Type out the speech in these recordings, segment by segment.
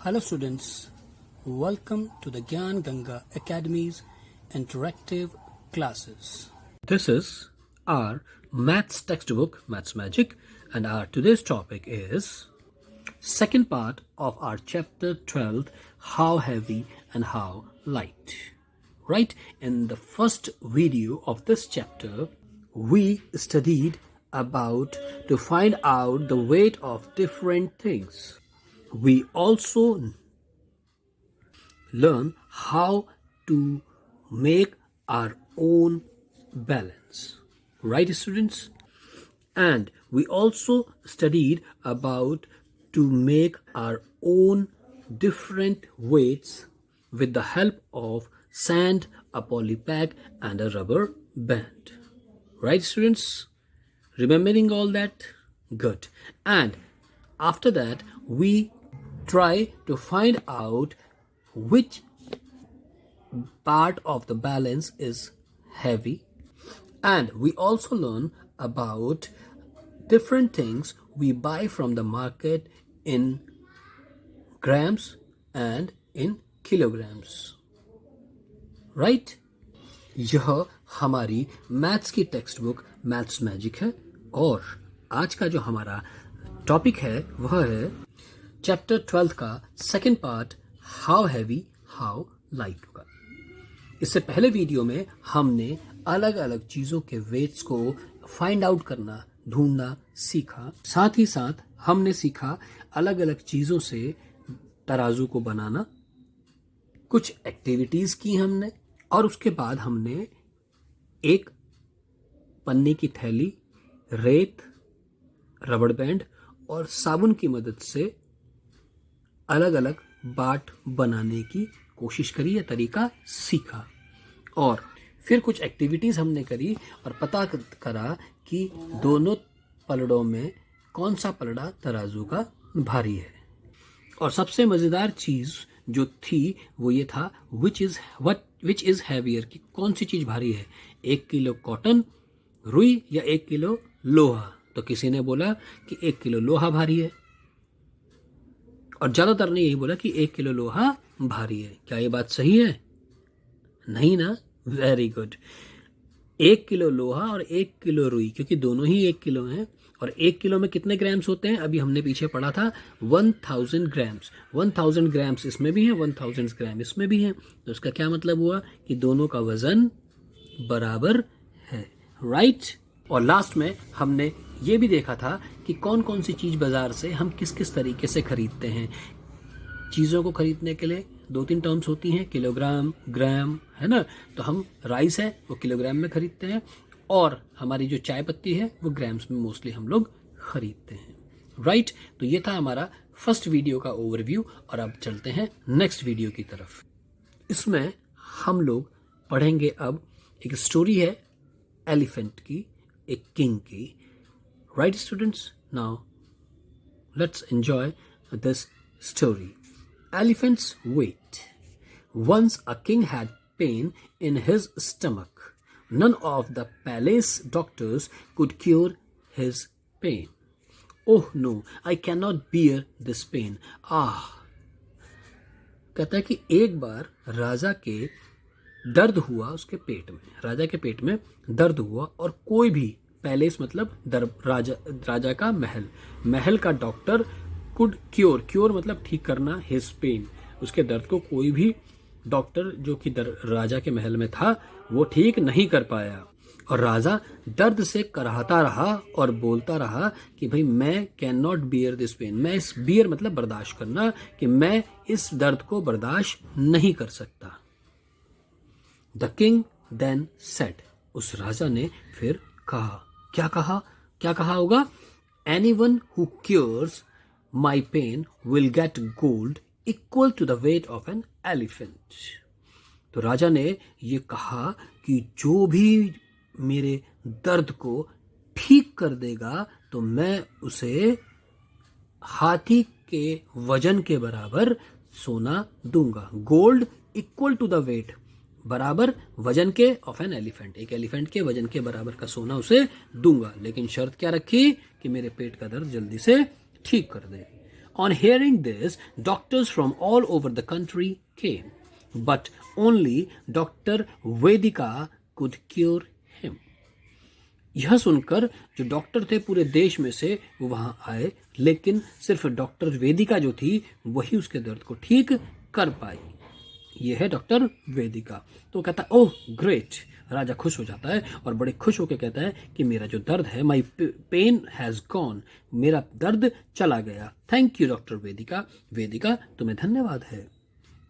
Hello students, welcome to the Gyan Ganga Academy's interactive classes. This is our maths textbook, Maths Magic, and our today's topic is second part of our chapter 12, How Heavy and How Light. Right? In the first video of this chapter, we studied about to find out the weight of different things. We also learn how to make our own balance. Right, students? And we also studied about to make our own different weights with the help of sand, a poly pack, and a rubber band. Right, students? Remembering all that? Good. And after that, we try to find out which part of the balance is heavy, and we also learn about different things we buy from the market in grams and in kilograms. Right? यह हमारी maths की text book maths magic है और आज का जो हमारा topic है वह है चैप्टर 12 का second part, how heavy how light होगा। इससे पहले वीडियो में हमने अलग अलग चीज़ों के वेट्स को फाइंड आउट करना, ढूंढना सीखा। साथ ही साथ हमने सीखा अलग अलग चीज़ों से तराजू को बनाना, कुछ एक्टिविटीज़ की हमने, और उसके बाद हमने एक पन्नी की थैली, रेत, रबड़ बैंड और साबुन की मदद से अलग अलग बाट बनाने की कोशिश करी या तरीका सीखा। और फिर कुछ एक्टिविटीज़ हमने करी और पता करा कि दोनों पलड़ों में कौन सा पलड़ा तराजू का भारी है। और सबसे मज़ेदार चीज़ जो थी वो ये था विच इज़ हैवियर, कि कौन सी चीज़ भारी है, 1 किलो कॉटन रुई या 1 किलो लोहा। तो किसी ने बोला कि 1 किलो लोहा भारी है और ज़्यादातर ने यही बोला कि 1 किलो लोहा भारी है। क्या ये बात सही है? नहीं ना? Very good. 1 किलो लोहा और 1 किलो रुई, क्योंकि दोनों ही 1 किलो हैं। और 1 किलो में कितने ग्राम्स होते हैं? अभी हमने पीछे पढ़ा था 1000 ग्राम्स। 1000 ग्राम्स इसमें भी है, 1000 ग्राम इसमें भी है। तो उसका क्या मतलब हुआ कि दोनों का वजन बराबर है। राइट? और लास्ट में हमने ये भी देखा था कि कौन कौन सी चीज़ बाज़ार से हम किस किस तरीके से ख़रीदते हैं। चीज़ों को ख़रीदने के लिए 2-3 टर्म्स होती हैं, किलोग्राम, ग्राम, है ना। तो हम राइस है वो किलोग्राम में ख़रीदते हैं और हमारी जो चाय पत्ती है वो ग्राम्स में मोस्टली हम लोग ख़रीदते हैं। राइट? तो ये था हमारा फर्स्ट वीडियो का ओवरव्यू और अब चलते हैं नेक्स्ट वीडियो की तरफ। इसमें हम लोग पढ़ेंगे अब एक स्टोरी है एलिफेंट की, एक किंग की। Right, students? Now, let's enjoy this story. Elephant's weight. Once a king had pain in his stomach. None of the palace doctors could cure his pain. Oh no, I cannot bear this pain. कहता है कि एक बार राजा के दर्द हुआ उसके पेट में, राजा के पेट में दर्द हुआ और कोई भी पैलेस मतलब राजा का महल का डॉक्टर कुड क्योर मतलब ठीक करना, हिज पेन, उसके दर्द को कोई भी डॉक्टर जो कि राजा के महल में था वो ठीक नहीं कर पाया। और राजा दर्द से कराहता रहा और बोलता रहा कि भाई मैं can not bear this pain, मैं इस बियर मतलब बर्दाश्त करना, कि मैं इस दर्द को बर्दाश्त नहीं कर सकता। द किंग देन सेड, उस राजा ने फिर कहा, क्या कहा होगा? Anyone who cures my pain will get gold equal to the weight of an elephant. तो राजा ने ये कहा कि जो भी मेरे दर्द को ठीक कर देगा तो मैं उसे हाथी के वजन के बराबर सोना दूंगा। Gold equal to the weight, बराबर वजन के ऑफ एन एलिफेंट, एक एलिफेंट के वजन के बराबर का सोना उसे दूंगा, लेकिन शर्त क्या रखी कि मेरे पेट का दर्द जल्दी से ठीक कर दे। On hearing this, doctors from all over the country came, but only Dr. Vedika could cure him. यह सुनकर जो डॉक्टर थे पूरे देश में से वो वहां आए, लेकिन सिर्फ डॉक्टर वेदिका जो थी वही उसके दर्द को ठीक कर पाई। ये है डॉक्टर वेदिका। तो कहता है ओह ग्रेट, राजा खुश हो जाता है और बड़े खुश होकर कहता है कि मेरा जो दर्द है, माई पेन हैज गॉन, मेरा दर्द चला गया। थैंक यू डॉक्टर वेदिका, वेदिका तुम्हें धन्यवाद है।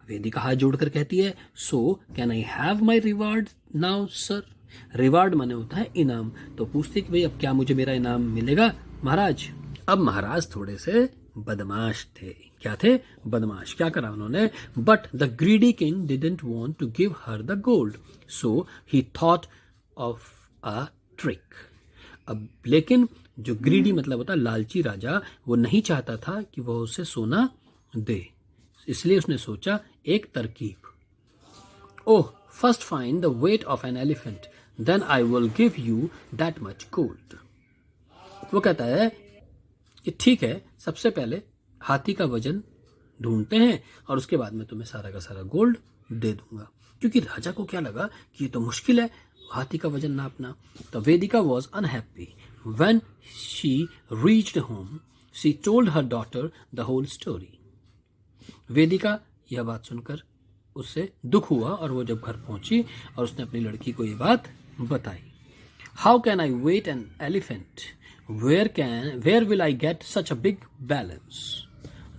वेदिका हाथ जोड़कर कहती है so can I have my reward now sir. Reward माने होता है इनाम। तो पूछते कि भाई अब क्या मुझे मेरा इनाम मिलेगा महाराज। अब महाराज थोड़े से बदमाश थे। क्या थे? बदमाश। क्या करा उन्होंने? But the greedy king didn't want to give her the gold, so he thought of a trick. अब लेकिन जो ग्रीडी मतलब होता है लालची राजा, वो नहीं चाहता था कि वह उसे सोना दे, इसलिए उसने सोचा एक तरकीब। Oh first find the weight of an elephant, then I will give you that much gold. वो कहता है कि ठीक है, सबसे पहले हाथी का वजन ढूंढते हैं और उसके बाद मैं तुम्हें सारा का सारा गोल्ड दे दूंगा। क्योंकि राजा को क्या लगा कि ये तो मुश्किल है हाथी का वजन नापना। तो Vedika was unhappy when she reached home, she told her daughter the whole story. Vedika यह बात सुनकर उससे दुख हुआ और वो जब घर पहुंची और उसने अपनी लड़की को ये बात बताई। How can I weigh an elephant, where will I get such a big balance?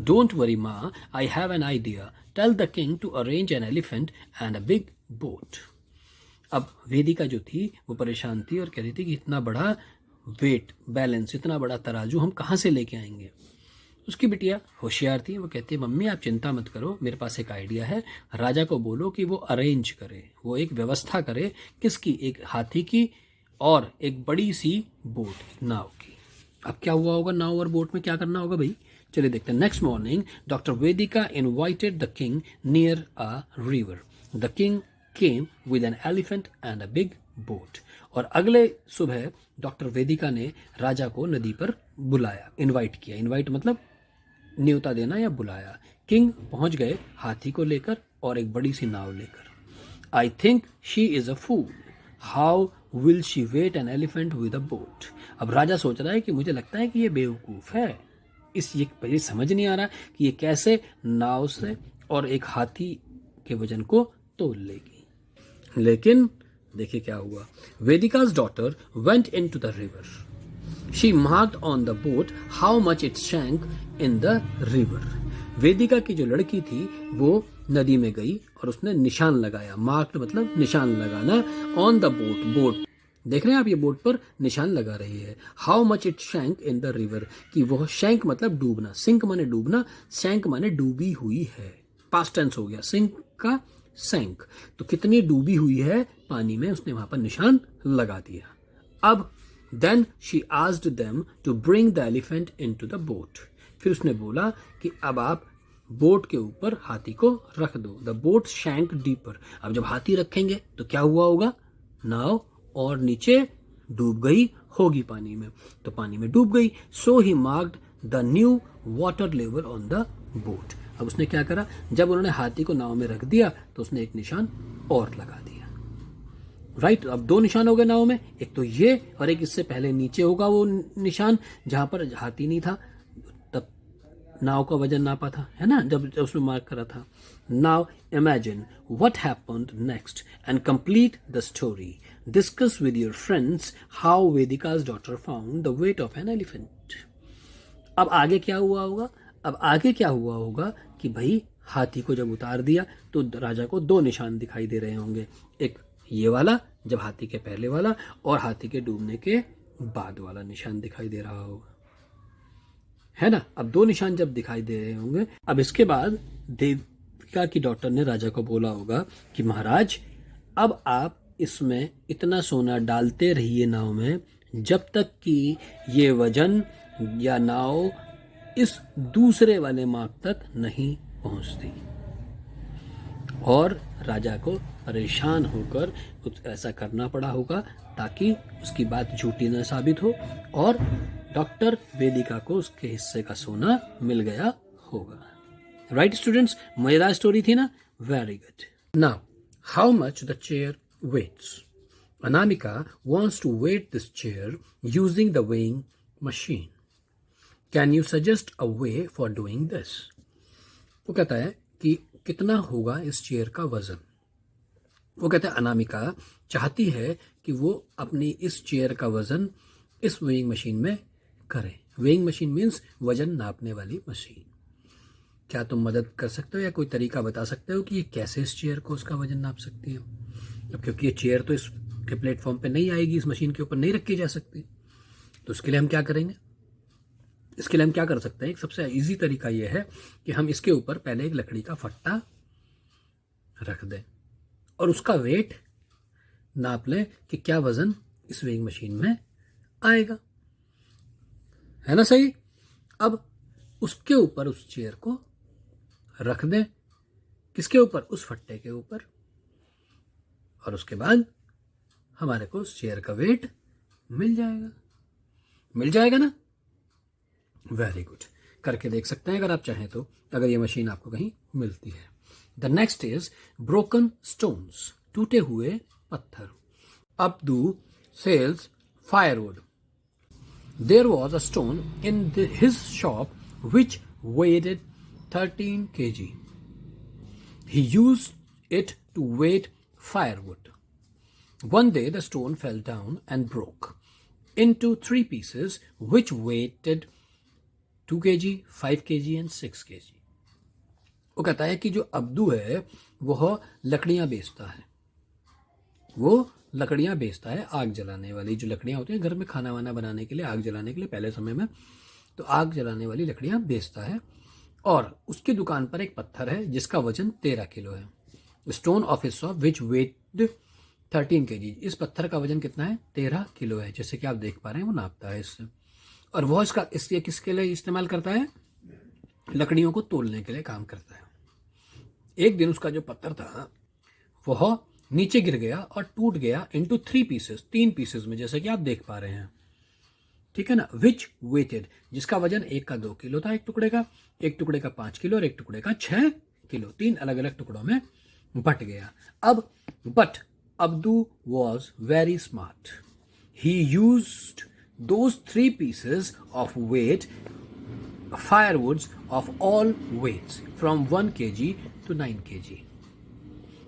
Don't worry ma, I have an idea. Tell the king to arrange an elephant and a big boat. अब वेदिका जो थी वो परेशान थी और कह रही थी कि इतना बड़ा वेट बैलेंस, इतना बड़ा तराजू हम कहाँ से लेके आएंगे। उसकी बिटिया होशियार थी, वो कहती है मम्मी आप चिंता मत करो, मेरे पास एक आइडिया है। राजा को बोलो कि वो अरेंज करे, वो एक व्यवस्था करे। किसकी? एक हाथी की और एक बड़ी सी बोट, नाव की। अब क्या हुआ होगा नाव और बोट में, क्या करना होगा भाई, चलिए देखते हैं। Next morning doctor Vedika invited the king near a river. The king came with an elephant and a big boat. और अगले सुबह डॉक्टर वेदिका ने राजा को नदी पर बुलाया, इनवाइट किया। इनवाइट मतलब न्योता देना या बुलाया। किंग पहुंच गए हाथी को लेकर और एक बड़ी सी नाव लेकर। I think she is a fool, how will she weigh an elephant with a boat. अब राजा सोच रहा है कि मुझे लगता है कि ये बेवकूफ है, ये समझ नहीं आ रहा कि ये कैसे नाव से और एक हाथी के वजन को तोल लेगी। लेकिन देखिए क्या हुआ। वेदिका's daughter went into the river. She marked on the boat how much it sank in the river. वेदिका की जो लड़की थी वो नदी में गई और उसने निशान लगाया। मार्क्ड मतलब निशान लगाना। ऑन द बोट, बोट देख रहे हैं आप, ये बोट पर निशान लगा रही है। How much it shank in the river, कि वह शैंक मतलब डूबना, सिंक माने डूबना, शैंक माने डूबी हुई है। पास्ट टेंस हो गया सिंक का सैंक। तो कितनी डूबी हुई है पानी में, उसने वहां पर निशान लगा दिया। अब then she asked them to bring the elephant into the boat. फिर उसने बोला कि अब आप बोट के ऊपर हाथी को रख दो। The boat shank deeper. अब जब हाथी रखेंगे तो क्या हुआ होगा, नाव और नीचे डूब गई होगी पानी में, तो पानी में डूब गई। So he marked the new water level on the boat. अब उसने क्या करा, जब उन्होंने हाथी को नाव में रख दिया तो उसने एक निशान और लगा दिया। राइट, अब दो निशान हो गए नाव में, एक तो ये और एक इससे पहले नीचे होगा वो निशान जहां पर हाथी नहीं था, तब नाव का वजन नापा था, है ना, जब उसमें मार्क करा था। Now imagine what happened next and complete the story. Discuss with your friends how Vedika's daughter found the weight of an elephant. अब आगे क्या हुआ होगा, अब आगे क्या हुआ होगा कि भाई हाथी को जब उतार दिया तो राजा को दो निशान दिखाई दे रहे होंगे, एक ये वाला जब हाथी के पहले वाला, और हाथी के डूबने के बाद वाला निशान दिखाई दे रहा होगा, है ना। अब दो निशान जब दिखाई दे रहे होंगे, अब इसके बाद देविका की डॉटर ने राजा को बोला होगा कि महाराज अब आप इसमें इतना सोना डालते रहिए नाव में जब तक कि ये वजन या नाव इस दूसरे वाले मार्क तक नहीं पहुंचती। और राजा को परेशान होकर कुछ ऐसा करना पड़ा होगा ताकि उसकी बात झूठी न साबित हो और डॉक्टर वेदिका को उसके हिस्से का सोना मिल गया होगा। राइट स्टूडेंट्स, मजेदार स्टोरी थी ना? Very good. Now how much the chair weighs? Anamika wants to weight this chair using the weighing machine. Can you suggest a way for doing this? वो कहता है कि कितना होगा इस चेयर का वजन। वो कहता है अनामिका चाहती है कि वो अपनी इस चेयर का वजन इस वेइंग मशीन में करे। वेइंग मशीन मीन्स वजन नापने वाली मशीन। क्या तुम मदद कर सकते हो या कोई तरीका बता सकते हो कि ये कैसे इस चेयर को उसका वजन नाप सकती है? अब क्योंकि ये चेयर तो इसके प्लेटफॉर्म पे नहीं आएगी, इस मशीन के ऊपर नहीं रखी जा सकती, तो उसके लिए हम क्या करेंगे? इसके लिए हम क्या कर सकते हैं? एक सबसे इजी तरीका ये है कि हम इसके ऊपर पहले एक लकड़ी का फट्टा रख दें और उसका वेट नाप लें कि क्या वजन इस वेइंग मशीन में आएगा। है ना सही? अब उसके ऊपर उस चेयर को रख दें। किसके ऊपर? उस फट्टे के ऊपर। और उसके बाद हमारे को उस चेयर का वेट मिल जाएगा। मिल जाएगा ना? Very good. करके देख सकते हैं अगर आप चाहें तो, अगर ये मशीन आपको कहीं मिलती है। The next is broken stones, टूटे हुए पत्थर। Abdu sells firewood. There was a stone in his shop which weighed 13 kg. He used it to weight firewood. One day the stone fell down and broke into 3 pieces which weighed 2 kg, 5 kg and 6 kg. वो कहता है कि जो Abdu है वह लकड़ियां बेचता है। वो लकड़ियां बेचता है, आग जलाने वाली जो लकड़ियां होती हैं घर में खाना वाना बनाने के लिए, आग जलाने के लिए पहले समय में, तो आग जलाने वाली लकड़ियां बेचता है। और उसकी दुकान पर एक पत्थर है जिसका वजन 13 किलो है। Stone of his shop which weigh 13 kg। इस पत्थर का वजन कितना है? 13 किलो है, जैसे कि आप देख पा रहे हैं वो नापता है इससे। और वह इसका इसलिए किसके लिए इस्तेमाल करता है? लकड़ियों को तोलने के लिए काम करता है। एक दिन उसका जो पत्थर था वह नीचे गिर गया और टूट गया इनटू 3 पीसेस, 3 पीसेस में, जैसे कि आप देख पा रहे हैं। ठीक है ना? विच वेटेड, जिसका वजन एक का 2 किलो था, एक टुकड़े का 5 किलो और एक टुकड़े का 6 किलो। 3 अलग अलग टुकड़ों में बट गया। अब but Abdu was very smart. He used those 3 pieces of weight firewoods of all weights from 1 kg to 9 kg.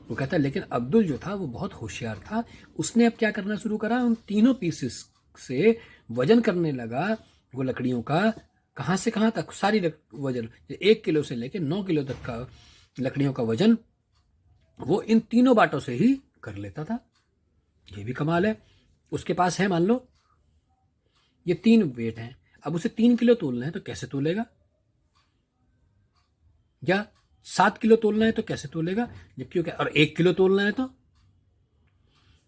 वो कहता है लेकिन अब्दुल जो था वो बहुत होशियार था। उसने अब क्या करना शुरू करा? उन तीनों पीसेस से वजन करने लगा वो लकड़ियों का। कहाँ से कहाँ तक? सारी वजन 1 किलो से लेकर 9 किलो तक का लकड़ियों का वजन वो इन तीनों बाटों से ही कर लेता था। ये भी कमाल है। उसके पास है, मान लो ये 3 वेट हैं, अब उसे 3 किलो तोलना है तो कैसे तोलेगा? या 7 किलो तोलना है तो कैसे तोलेगा? जबकि और 1 किलो तोलना है तो,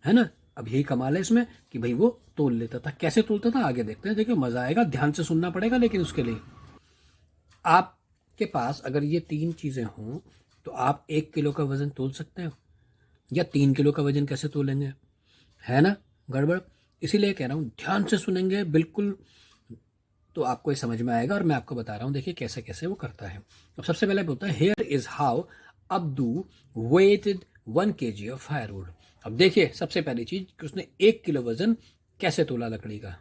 है ना? अब यही कमाल है इसमें कि भाई वो तोल लेता था। कैसे तोलता था आगे देखते हैं। देखिए मजा आएगा, ध्यान से सुनना पड़ेगा। लेकिन उसके लिए आपके पास अगर ये 3 चीजें हों तो आप 1 किलो का वजन तोल सकते हो, या 3 किलो का वजन कैसे तोलेंगे? है ना गड़बड़? इसीलिए कह रहा हूं ध्यान से सुनेंगे बिल्कुल तो आपको ये समझ में आएगा। और मैं आपको बता रहा हूं, देखिए कैसे कैसे वो करता है। अब सबसे पहले बोलता है here is how Abdu weighed 1 kg of firewood. अब देखिए सबसे पहली चीज कि उसने 1 किलो वजन कैसे तोला लकड़ी का,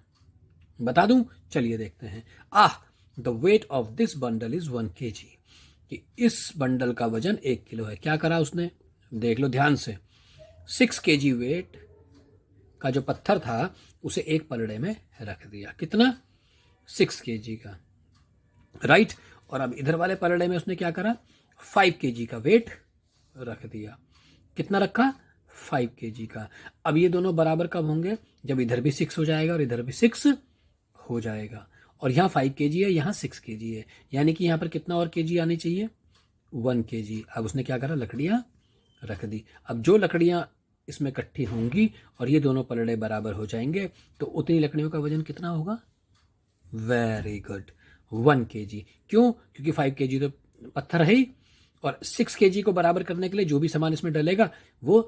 बता दूं? चलिए देखते हैं। The weight of this bundle is 1 kg। कि इस बंडल का वजन 1 किलो है। क्या करा उसने? देख लो ध्यान से। 6 kg वेट का जो पत्थर था उसे एक पलड़े में रख दिया। कितना? 6 kg का, राइट। और अब इधर वाले पलड़े में उसने क्या करा? 5 kg का वेट रख दिया। कितना रखा? 5 kg का। अब ये दोनों बराबर कब होंगे? जब इधर भी 6 हो जाएगा और इधर भी 6 हो जाएगा। और यहाँ 5 kg है, यहाँ 6 kg है, यानी कि यहाँ पर कितना और kg आनी चाहिए? 1 kg। अब उसने क्या करा? लकड़ियां रख दी। अब जो लकड़ियां इसमें इकट्ठी होंगी और ये दोनों पलड़े बराबर हो जाएंगे तो उतनी लकड़ियों का वजन कितना होगा? Very good, 1 kg। क्यों? क्योंकि 5 kg तो पत्थर है ही, और 6 kg को बराबर करने के लिए जो भी सामान इसमें डलेगा वो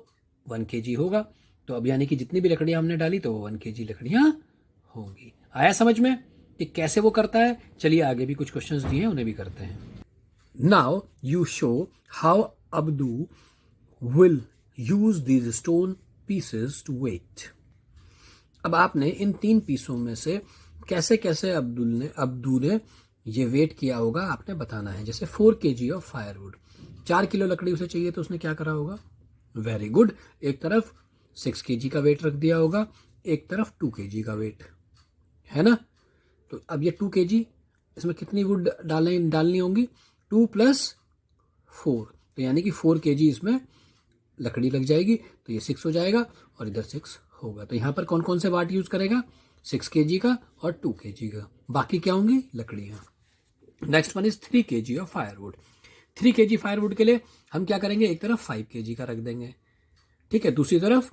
1 kg होगा। तो अब यानी कि जितनी भी लकड़ियां हमने डाली तो वो 1 kg लकड़ियां होंगी। आया समझ में कि कैसे वो करता है? चलिए आगे भी कुछ क्वेश्चंस दिए हैं, उन्हें भी करते हैं। Now you show how Abdu will use these stone pieces to weight. अब आपने इन 3 पीसों में से कैसे कैसे अब्दू ने ये वेट किया होगा आपने बताना है। जैसे 4 kg ऑफ फायरवुड, 4 किलो लकड़ी उसे चाहिए तो उसने क्या करा होगा? वेरी गुड, एक तरफ 6 kg का वेट रख दिया होगा, एक तरफ 2 kg का वेट, है ना। तो अब ये 2 kg, इसमें कितनी वुड डालनी होंगी? 2 + 4, तो यानी कि 4 kg इसमें लकड़ी लग जाएगी, तो ये 6 हो जाएगा और इधर 6 होगा। तो यहाँ पर कौन कौन से वाट यूज करेगा? 6 kg का और 2 kg का, बाकी क्या होंगी? लकड़ियाँ। Next one is 3 kg of firewood. 3 kg firewood के लिए हम क्या करेंगे? एक तरफ 5 kg का रख देंगे, ठीक है, दूसरी तरफ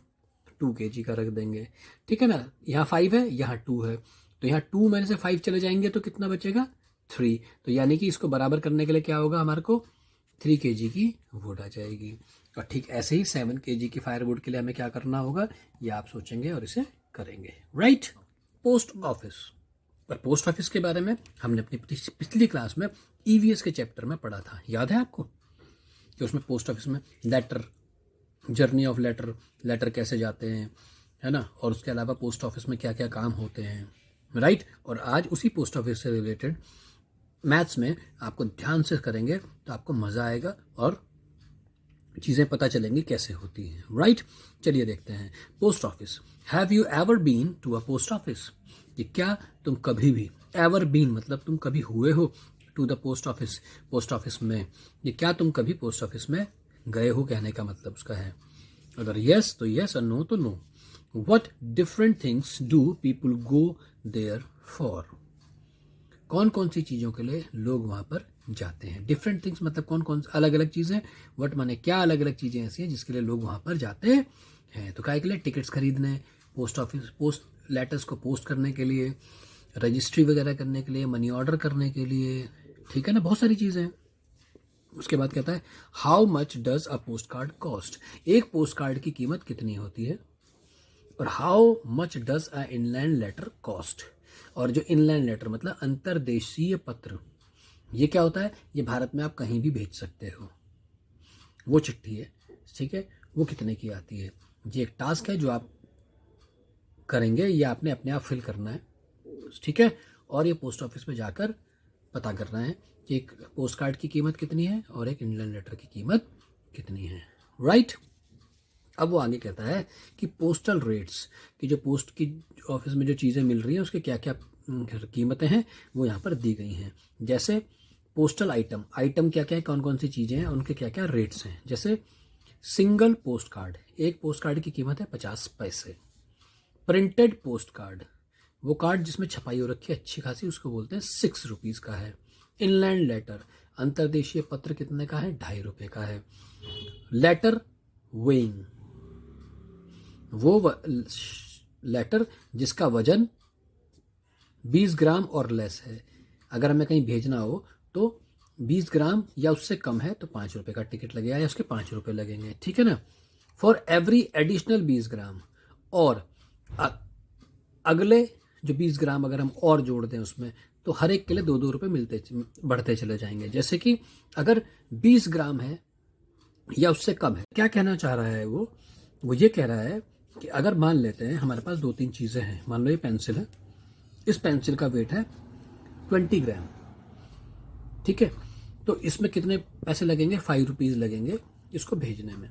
2 kg का रख देंगे, ठीक है ना। यहाँ 5 है, यहाँ 2 है, तो यहाँ 2 में से 5 चले जाएंगे तो कितना बचेगा? 3। तो यानी कि इसको बराबर करने के लिए क्या होगा? हमारे को 3 kg की वुड आ जाएगी। और ठीक ऐसे ही 7 kg की फायरवुड के लिए हमें क्या करना होगा, ये आप सोचेंगे और इसे करेंगे, राइट। Post office. और पोस्ट ऑफिस के बारे में हमने अपनी पिछली क्लास में ईवीएस के चैप्टर में पढ़ा था, याद है आपको? कि उसमें पोस्ट ऑफिस में लेटर, जर्नी ऑफ लेटर कैसे जाते हैं, है ना, और उसके अलावा पोस्ट ऑफिस में क्या क्या काम होते हैं, राइट। और आज उसी पोस्ट ऑफिस से रिलेटेड मैथ्स में आपको ध्यान से करेंगे तो आपको मज़ा आएगा और चीज़ें पता चलेंगी कैसे होती हैं, राइट। चलिए देखते हैं। Post office. Have you ever been to a post office? कि क्या तुम कभी भी, एवर बीन मतलब तुम कभी हुए हो to the post office, post office में। ये क्या तुम कभी पोस्ट ऑफिस में गए हो, कहने का मतलब उसका है। अगर यस तो यस और नो तो no. What different things do people go there for? कौन कौन सी चीज़ों के लिए लोग वहाँ पर जाते हैं? डिफरेंट थिंग्स मतलब कौन कौन अलग अलग चीज़ें। व्हाट माने क्या अलग अलग चीज़ें ऐसी हैं जिसके लिए लोग वहाँ पर जाते हैं? तो क्या के लिए? टिकट्स खरीदने, पोस्ट ऑफिस, पोस्ट लेटर्स को पोस्ट करने के लिए, रजिस्ट्री वगैरह करने के लिए, मनी ऑर्डर करने के लिए, ठीक है ना, बहुत सारी चीज़ें हैं। उसके बाद कहता है how much does a post card cost? एक पोस्ट कार्ड की कीमत कितनी होती है? और how much does a inland letter cost? और जो इनलैंड लेटर मतलब अंतर्देशीय पत्र, ये क्या होता है? ये भारत में आप कहीं भी भेज सकते हो, वो चिट्ठी है, ठीक है, वो कितने की आती है? ये एक टास्क है जो आप करेंगे, ये आपने अपने आप फिल करना है, ठीक है। और ये पोस्ट ऑफिस में जाकर पता करना है कि एक पोस्ट कार्ड की कीमत कितनी है और एक इंडियन लेटर की कीमत कितनी है, राइट। अब वो आगे कहता है कि पोस्टल रेट्स, कि जो पोस्ट की ऑफिस में जो चीज़ें मिल रही हैं उसके क्या क्या कीमतें हैं वो यहाँ पर दी गई हैं। जैसे पोस्टल आइटम, आइटम क्या क्या है, कौन कौन सी चीज़ें हैं, उनके क्या क्या रेट्स हैं। जैसे सिंगल पोस्ट कार्ड, एक पोस्ट कार्ड की कीमत है 50 पैसे। प्रिंटेड पोस्ट कार्ड, वो कार्ड जिसमें छपाई हो रखी है अच्छी खासी, उसको बोलते हैं 6 रुपीज़ का है। इनलैंड लेटर, अंतर्देशीय पत्र, कितने का है? 2.5 रुपये का है। लेटर वेइंग, वो लेटर जिसका वजन 20 ग्राम और लेस है। अगर हमें कहीं भेजना हो तो 20 ग्राम या उससे कम है तो 5 रुपये का टिकट लगेगा या उसके 5 रुपये लगेंगे, ठीक है ना। फॉर एवरी एडिशनल 20 ग्राम, और अगले जो 20 ग्राम अगर हम और जोड़ दें उसमें तो हर एक के लिए 2-2 रुपये बढ़ते चले जाएंगे। जैसे कि अगर 20 ग्राम है या उससे कम है, क्या कहना चाह रहा है वो ये कह रहा है कि अगर मान लेते हैं हमारे पास 2-3 चीज़ें हैं, मान लो ये पेंसिल है, इस पेंसिल का वेट है 20 ग्राम, ठीक है, तो इसमें कितने पैसे लगेंगे? 5 रुपीज़ लगेंगे इसको भेजने में।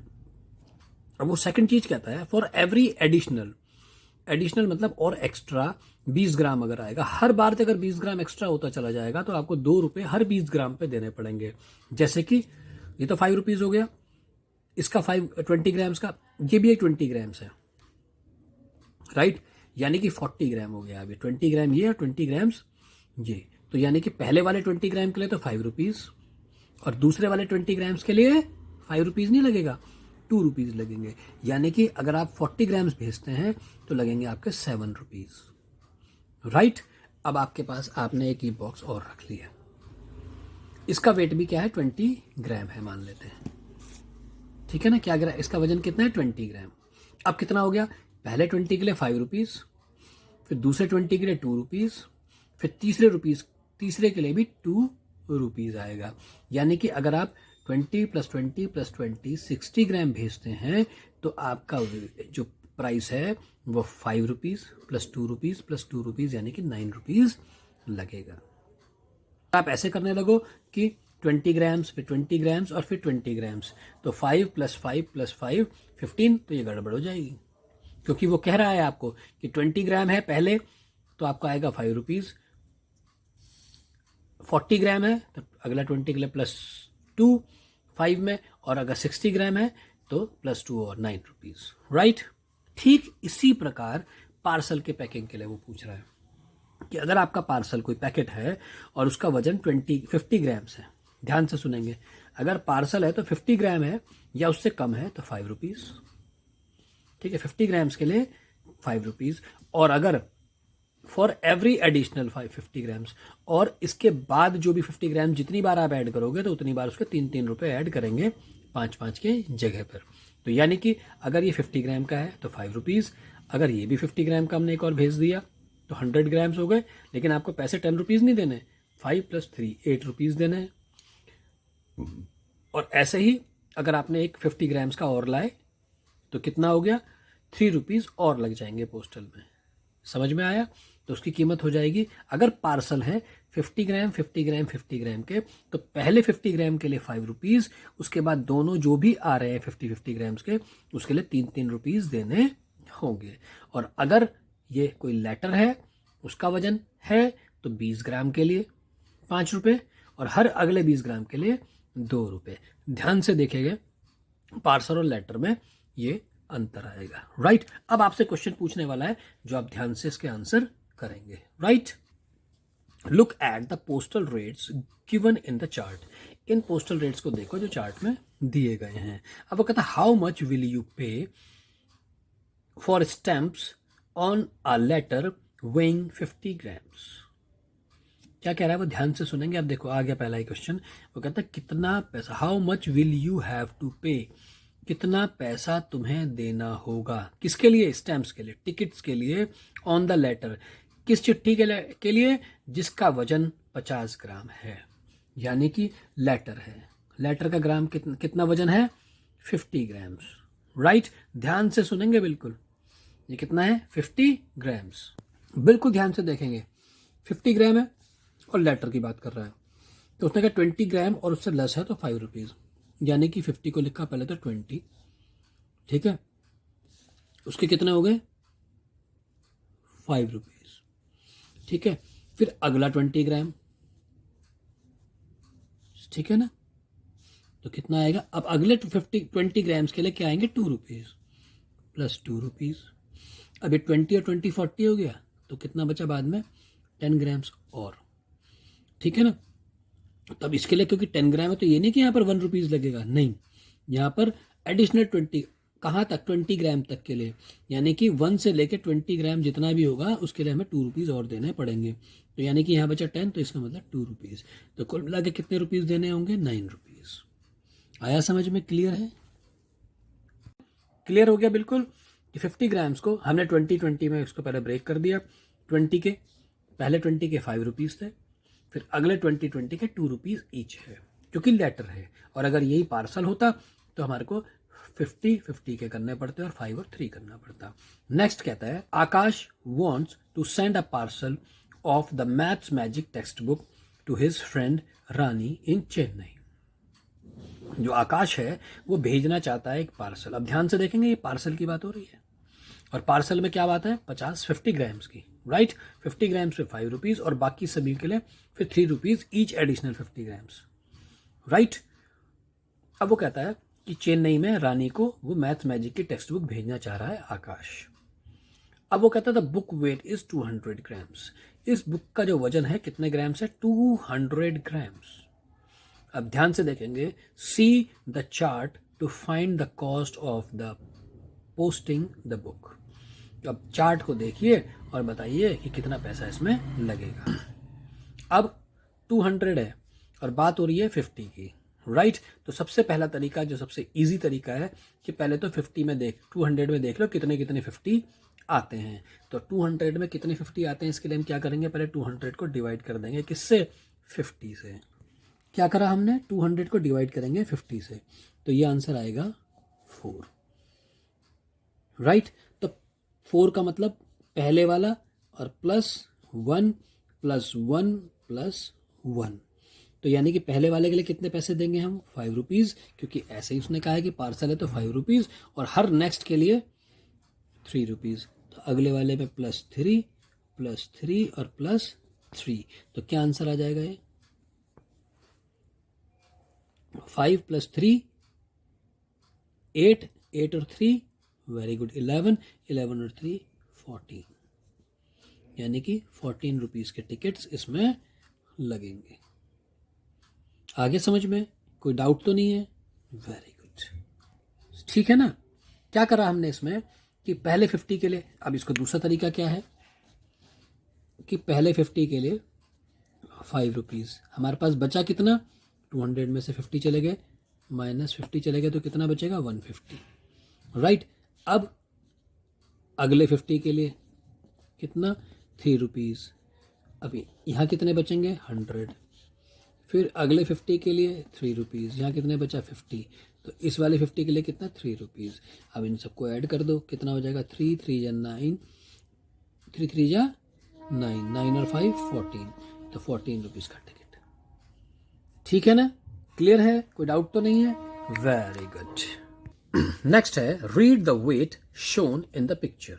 अब वो सेकंड चीज़ कहता है फॉर एवरी एडिशनल मतलब और एक्स्ट्रा 20 ग्राम अगर आएगा, हर बार से अगर 20 ग्राम एक्स्ट्रा होता चला जाएगा तो आपको 2 रुपये हर 20 ग्राम पे देने पड़ेंगे। जैसे कि ये तो 5 रुपीज़ हो गया, इसका 20 ग्राम्स का, ये भी एक 20 ग्राम्स है, राइट, यानी कि 40 ग्राम हो गया। अभी 20 ग्राम ये और 20 ग्राम्स ये, तो यानी कि पहले वाले 20 ग्राम के लिए तो 5 रुपीज़ और दूसरे वाले 20 ग्राम्स के लिए 5 रुपीज़ नहीं लगेगा, 2 रुपीज़ लगेंगे। यानी कि अगर आप 40 ग्राम्स भेजते हैं तो लगेंगे आपके 7 रुपीज़, राइट। अब आपके पास आपने एक ये बॉक्स और रख लिया, इसका वेट भी क्या है? 20 ग्राम है मान लेते हैं, ठीक है ना। क्या ग्राम, इसका वजन कितना है? 20 ग्राम। अब कितना हो गया? पहले 20 के लिए 5 रुपीज़, फिर दूसरे 20 के लिए 2 रुपीज़, फिर तीसरे के लिए भी 2 रुपीज़ आएगा। यानी कि अगर आप 20 + 20 + 20 60 ग्राम भेजते हैं तो आपका जो प्राइस है वो 5 रुपीज़ + 2 रुपीज़ + 2 रुपीज़ यानी कि 9 रुपीज़ लगेगा। आप ऐसे करने लगो कि 20 ग्राम्स, फिर 20 ग्राम्स और फिर 20 ग्राम्स, तो 5 + 5 + 5 15, तो ये गड़बड़ हो जाएगी, क्योंकि वो कह रहा है आपको कि 20 ग्राम है पहले, तो आपका आएगा 5 रुपीज़। 40 ग्राम है तो अगला 20 के लिए +2 5 में, और अगर 60 ग्राम है तो +2 और 9 रुपीज़, राइट। ठीक इसी प्रकार पार्सल के पैकिंग के लिए वो पूछ रहा है कि अगर आपका पार्सल कोई पैकेट है और उसका वजन 50 ग्राम्स है, ध्यान से सुनेंगे, अगर पार्सल है तो 50 ग्राम है या उससे कम है तो 5 रुपीज़, ठीक है, 50 ग्राम्स के लिए 5 रुपीज़। और अगर फॉर एवरी एडिशनल 50 ग्राम्स, और इसके बाद जो भी 50 ग्राम जितनी बार आप ऐड करोगे तो उतनी बार उसके 3-3 रुपये ऐड करेंगे 5-5 के जगह पर। तो यानी कि अगर ये 50 ग्राम का है तो 5 रुपीज़, अगर ये भी 50 ग्राम का हमने एक और भेज दिया तो 100 ग्राम्स हो गए, लेकिन आपको पैसे 10 रुपीज़ नहीं देने, 5 + 3 8 रुपीज़ देने हैं। और ऐसे ही अगर आपने एक 50 ग्राम्स का और लाए तो कितना हो गया, 3 रुपीज़ और लग जाएंगे पोस्टल में। समझ में आया? तो उसकी कीमत हो जाएगी, अगर पार्सल है 50 ग्राम 50 ग्राम 50 ग्राम के, तो पहले 50 ग्राम के लिए 5 रुपीज़, उसके बाद दोनों जो भी आ रहे हैं 50 ग्राम्स के उसके लिए 3-3 रुपीज़ देने होंगे। और अगर ये कोई लेटर है उसका वजन है तो 20 ग्राम के लिए 5 रुपये, और हर अगले 20 ग्राम के लिए 2 रुपये। ध्यान से देखेंगे पार्सल और लेटर में ये अंतर आएगा, राइट। अब आपसे क्वेश्चन पूछने वाला है जो आप ध्यान से इसके आंसर करेंगे, right. Look at the postal rates given in the chart. In postal rates को देखो जो चार्ट में दिए गए हैं। अब वो कहता है how much will you pay for stamps on a letter weighing 50 grams. क्या कह रहा है वो ध्यान से सुनेंगे। अब देखो आ गया पहला ही क्वेश्चन, वो कहता है कितना पैसा, how much will you have to pay, कितना पैसा तुम्हें देना होगा, किसके लिए, स्टैम्प्स के लिए, टिकट्स के लिए, ऑन द लेटर, किस चिट्ठी के लिए जिसका वजन 50 ग्राम है, यानी कि लेटर है, लेटर का ग्राम कितना वजन है, 50 ग्राम्स, राइट। ध्यान से सुनेंगे बिल्कुल, ये कितना है 50 ग्राम्स, बिल्कुल ध्यान से देखेंगे। 50 ग्राम है और लेटर की बात कर रहा है, तो उसने कहा 20 ग्राम और उससे लेस है तो 5 रुपीज़, यानी कि 50 को लिखा पहले तो 20, ठीक है, उसके कितने हो गए 5 रुपीज़, ठीक है। फिर अगला 20 ग्राम, ठीक है ना, तो कितना आएगा, अब अगले 20 ग्राम्स के लिए क्या आएंगे 2 रुपीज़ प्लस 2 रुपीज़। अब ये 20 और 20 40 हो गया, तो कितना बचा बाद में 10 ग्राम्स और, ठीक है ना। तब इसके लिए क्योंकि 10 ग्राम है तो ये नहीं कि यहाँ पर 1 रुपीज़ लगेगा, नहीं, यहाँ पर एडिशनल 20, कहाँ तक 20 ग्राम तक के लिए, यानी कि 1 से लेके 20 ग्राम जितना भी होगा उसके लिए हमें 2 रुपीज़ और देने पड़ेंगे। तो यानी कि यहाँ बचा 10, तो इसका मतलब 2 रुपीज़, तो कुल मिला के कितने रुपीज़ देने होंगे 9 रुपीज़। आया समझ में, क्लियर है, क्लियर हो गया बिल्कुल कि 50 ग्राम्स को हमने 20 में इसको पहले ब्रेक कर दिया, 20 के पहले 20 के 5 रुपीज़ थे, फिर अगले 20 के 2 रुपीज़ ईच है क्योंकि लेटर है, और अगर यही पार्सल होता तो हमारे को 50 के करने पड़ते और 5 और 3 करना पड़ता। नेक्स्ट कहता है Akash wants to send a parcel of the maths magic text book to his friend Rani in Chennai. जो आकाश है वो भेजना चाहता है एक पार्सल। अब ध्यान से देखेंगे ये पार्सल की बात हो रही है, और पार्सल में क्या बात है 50 ग्राम्स की, राइट। 50 ग्राम्स पे 5 रुपीज़ और बाकी सभी के लिए फिर 3 rupees each additional 50 grams, right. अब वो कहता है कि चेन्नई में रानी को वो मैथ्स मैजिक की टेक्स्ट बुक भेजना चाह रहा है आकाश। अब वो कहता है the book weight is 200 grams. इस बुक का जो वजन है कितने ग्राम्स है 200 ग्राम्स। अब ध्यान से देखेंगे, see the chart to find the cost of the posting the book. अब चार्ट को देखिए और बताइए कि कितना पैसा इसमें लगेगा। अब 200 है और बात हो रही है 50 की, राइट। तो सबसे पहला तरीका जो सबसे इजी तरीका है कि पहले तो 50 में 200 में देख लो कितने कितने 50 आते हैं। तो 200 में कितने 50 आते हैं इसके लिए हम क्या करेंगे, पहले 200 को डिवाइड कर देंगे किससे 50 से, क्या करा हमने, 200 को डिवाइड करेंगे 50 से, तो ये आंसर आएगा 4, राइट। तो 4 का मतलब पहले वाला और +1 +1 +1, तो यानी कि पहले वाले के लिए कितने पैसे देंगे हम, 5 रुपीज़, क्योंकि ऐसे ही उसने कहा है कि पार्सल है तो 5 रुपीज़, और हर नेक्स्ट के लिए 3 रुपीज़। तो अगले वाले में +3 +3 और +3, तो क्या आंसर आ जाएगा ये, 5 + 3 8, 8 और 3 वेरी गुड 11, 11 और 3 14, यानी कि 14 रुपीज़ के टिकट्स इसमें लगेंगे। आगे समझ में कोई डाउट तो नहीं है, वेरी गुड, ठीक है ना। क्या करा हमने इसमें कि पहले 50 के लिए, अब इसका दूसरा तरीका क्या है कि पहले 50 के लिए 5 रुपीज़, हमारे पास बचा कितना, 200 में से 50 चले गए, -50 चले गए, तो कितना बचेगा 150, राइट। अब अगले 50 के लिए कितना, 3 रुपीज़, अभी यहाँ कितने बचेंगे 100, फिर अगले 50 के लिए 3 रुपीज़, यहाँ कितने बचा 50, तो इस वाले 50 के लिए कितना 3 रुपीज़। अब इन सबको ऐड कर दो, कितना हो जाएगा 3 3 जा 9, 3 3 जा 9, 9 और 5 14, तो 14 रुपीज़ का टिकट, ठीक है ना, क्लियर है, कोई डाउट तो नहीं है, वेरी गुड। नेक्स्ट है read the weight shown in the picture,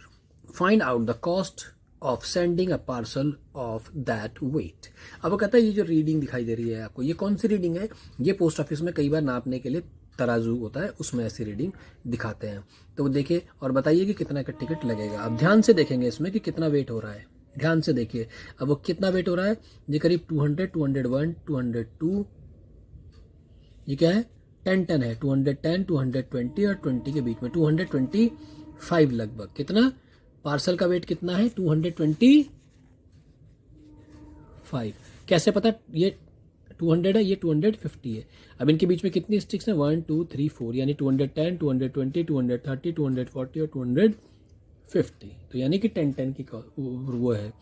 find out the cost of sending a parcel of that weight. अब वो कहता है ये जो रीडिंग दिखाई दे रही है आपको, ये कौन सी रीडिंग है, ये पोस्ट ऑफिस में कई बार नापने के लिए तराजू होता है, उसमें ऐसी रीडिंग दिखाते हैं। तो वो देखिए और बताइए कि कितना का टिकट लगेगा। अब ध्यान से देखेंगे इसमें कि कितना वेट हो रहा है, ध्यान से देखिए। अब वो कितना वेट हो रहा है, ये करीब 200, 201, 202, ये क्या है 10 10 है, 210, 220 और 20 के बीच में 225 लगभग। कितना पार्सल का वेट कितना है, 225। कैसे पता, ये 200 है, ये 250 है। अब इनके बीच में कितनी स्टिक्स हैं, 1 2 3 4, यानी 210, 220, 230, 240 और 250, तो यानी कि 10 10 की वो है।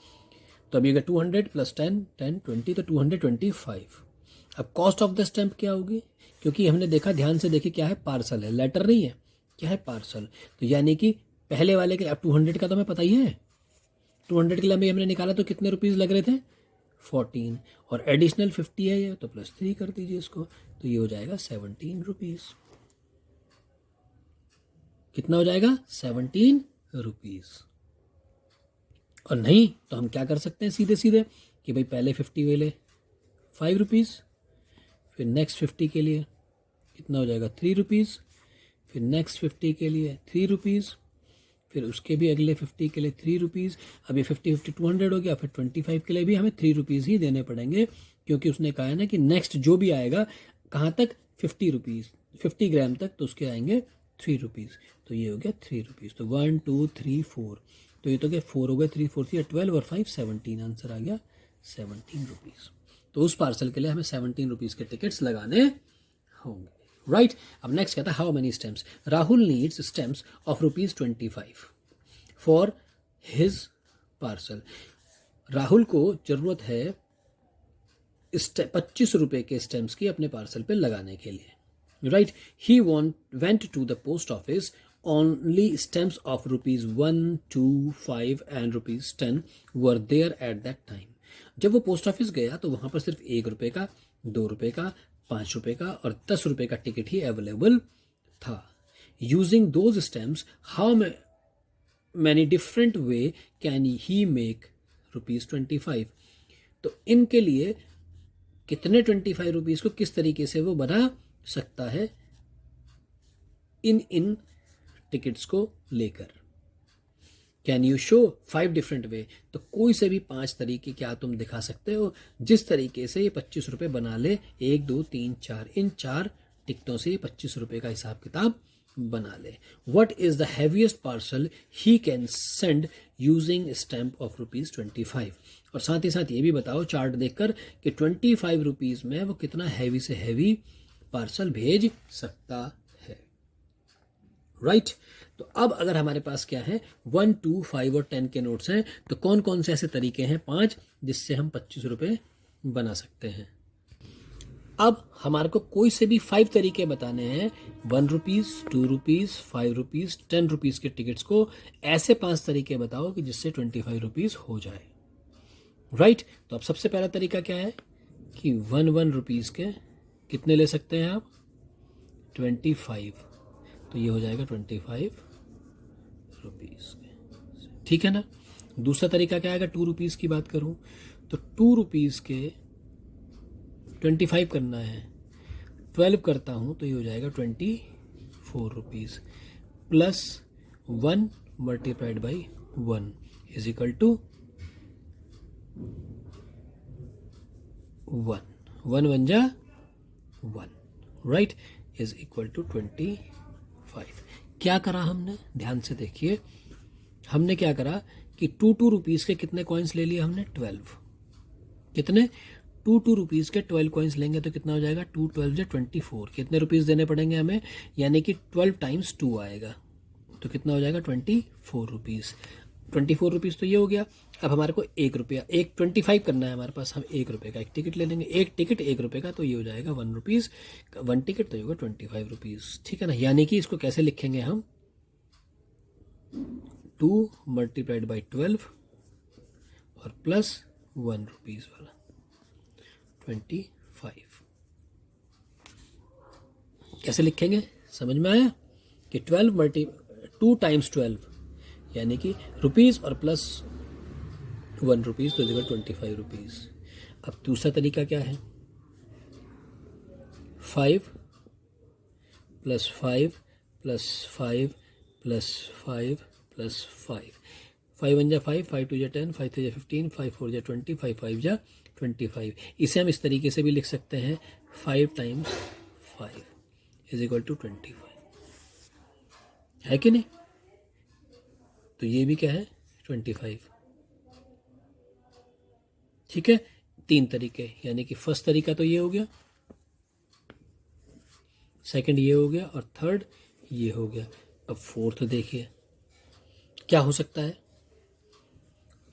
तो अभी अगर 200 + 10 10 20, तो 225। अब कॉस्ट ऑफ द स्टैम्प क्या होगी, क्योंकि हमने देखा, ध्यान से देखिए, क्या है पार्सल है, लेटर नहीं है, क्या है पार्सल, तो यानी कि पहले वाले के, अब 200 का तो हमें पता ही है, 200 के लिए हमने निकाला तो कितने रुपीज़ लग रहे थे 14, और एडिशनल 50 है ये, तो +3 कर दीजिए इसको, तो ये हो जाएगा 17 रुपीज़। कितना हो जाएगा 17 रुपीज़। और नहीं तो हम क्या कर सकते हैं सीधे सीधे कि भाई पहले 50 वाले 5 रुपीज़, फिर नेक्स्ट 50 के लिए कितना हो जाएगा 3 रुपीज़, फिर नेक्स्ट 50 के लिए 3 रुपीज़, फिर उसके भी अगले 50 के लिए 3 रुपीज़। अब ये 50 50 200 हो गया, फिर 25 के लिए भी हमें 3 रुपीज़ ही देने पड़ेंगे, क्योंकि उसने कहा है ना कि नेक्स्ट जो भी आएगा कहाँ तक 50 रुपीज़, 50 ग्राम तक, तो उसके आएंगे 3 रुपीज़, तो ये हो गया 3 रुपीज़। तो 1 2 3 4, तो ये तो क्या 4 हो गया, 3 4 3 12 और 5 17, आंसर आ गया 17 रुपीज़। तो उस पार्सल के लिए हमें 17 रुपीज़ के टिकट्स लगाने होंगे, राइट। अब नेक्स्ट कहता है how many stamps, Rahul needs stamps of ₹25 for his parcel. Rahul को जरूरत है 25 रुपए के स्टैम्प्स की अपने पार्सल पे लगाने के लिए, right. He went to the post office, only stamps of ₹1 2 5 and ₹10 were there at that time. जब वो पोस्ट ऑफिस गया तो वहां पर सिर्फ 1 रुपए का, 2 रुपए का, 5 रुपए का और 10 रुपए का टिकट ही अवेलेबल था। Using those stamps, how many different way can he make ₹25। तो इनके लिए कितने 25 रुपीज़ को किस तरीके से वो बना सकता है इन टिकट्स को लेकर। Can you show 5 different way, तो कोई से भी 5 तरीके क्या तुम दिखा सकते हो जिस तरीके से ये 25 रुपये बना ले, 1 2 3 4, इन 4 टिकटों से 25 रुपये का हिसाब किताब बना ले। What is the heaviest parcel he can send using stamp of ₹25। और साथ ही साथ ये भी बताओ चार्ट देखकर कि 25 रुपीज़ में वो कितना हैवी से हैवी पार्सल भेज सकता है, राइट। तो अब अगर हमारे पास क्या है 1 2 5 और 10 के नोट्स हैं, तो कौन कौन से ऐसे तरीके हैं 5 जिससे हम 25 रुपये बना सकते हैं। अब हमारे को कोई से भी 5 तरीके बताने हैं, 1 रुपीज़, 2 रुपीज़, 5 रुपीज़, 10 रुपीज़ के टिकट्स को ऐसे 5 तरीके बताओ कि जिससे 25 रुपीज़ हो जाए। राइट, तो अब सबसे पहला तरीका क्या है कि 1 रुपीज़ के कितने ले सकते हैं आप, 25, तो ये हो जाएगा 25 रुपीज़ के, ठीक है ना। दूसरा तरीका क्या आएगा, 2 रुपीज़ की बात करूं तो 2 रुपीज़ के 25 करना है, 12 करता हूं तो ये हो जाएगा 24 rupees, plus 1 multiplied by 1 is equal to 1, 1 1 जा 1, राइट, इज इक्वल टू 25। क्या करा हमने, ध्यान से देखिए, हमने क्या करा कि 2 रुपीज़ के कितने कॉइन्स ले लिए हमने, 12, कितने, 2 रुपीज़ के 12 कॉइन्स लेंगे तो कितना हो जाएगा, 2 12 जा 24, कितने रुपीज़ देने पड़ेंगे हमें, यानी कि 12 टाइम्स 2 आएगा, तो कितना हो जाएगा 24 रुपीज़। 24 रुपीज़ तो ये हो गया। अब हमारे को 1 रुपया, 25 करना है हमारे पास, हम 1 रुपये का एक टिकट ले लेंगे, एक टिकट 1 रुपये का, तो ये हो जाएगा 1 रुपीज़, 1 टिकट तो ये होगा 25 रुपीज़, ठीक है ना। यानी कि इसको कैसे लिखेंगे हम, 2 मल्टीप्लाइड बाई 12 और प्लस 1 रुपीज़ वाला 25, कैसे लिखेंगे, समझ में आया कि 2 टाइम्स 12 यानी कि रुपीज़ और प्लस 1 रुपीज़ तो जगह 25 रुपीज़। अब दूसरा तरीका क्या है, 5 प्लस 5 प्लस 5 प्लस 5 प्लस 5, 5 1 जा 5, 5 2 जा 10, 5 3 जा 15, 5 4 जा 20, 5 5 जा 25। इसे हम इस तरीके से भी लिख सकते हैं, 5 टाइम्स 5 इज इक्वल टू 25, है कि नहीं। तो ये भी क्या है, 25, ठीक है। 3 तरीके, यानी कि फर्स्ट तरीका तो ये हो गया, सेकंड ये हो गया और थर्ड ये हो गया। अब फोर्थ देखिए क्या हो सकता है,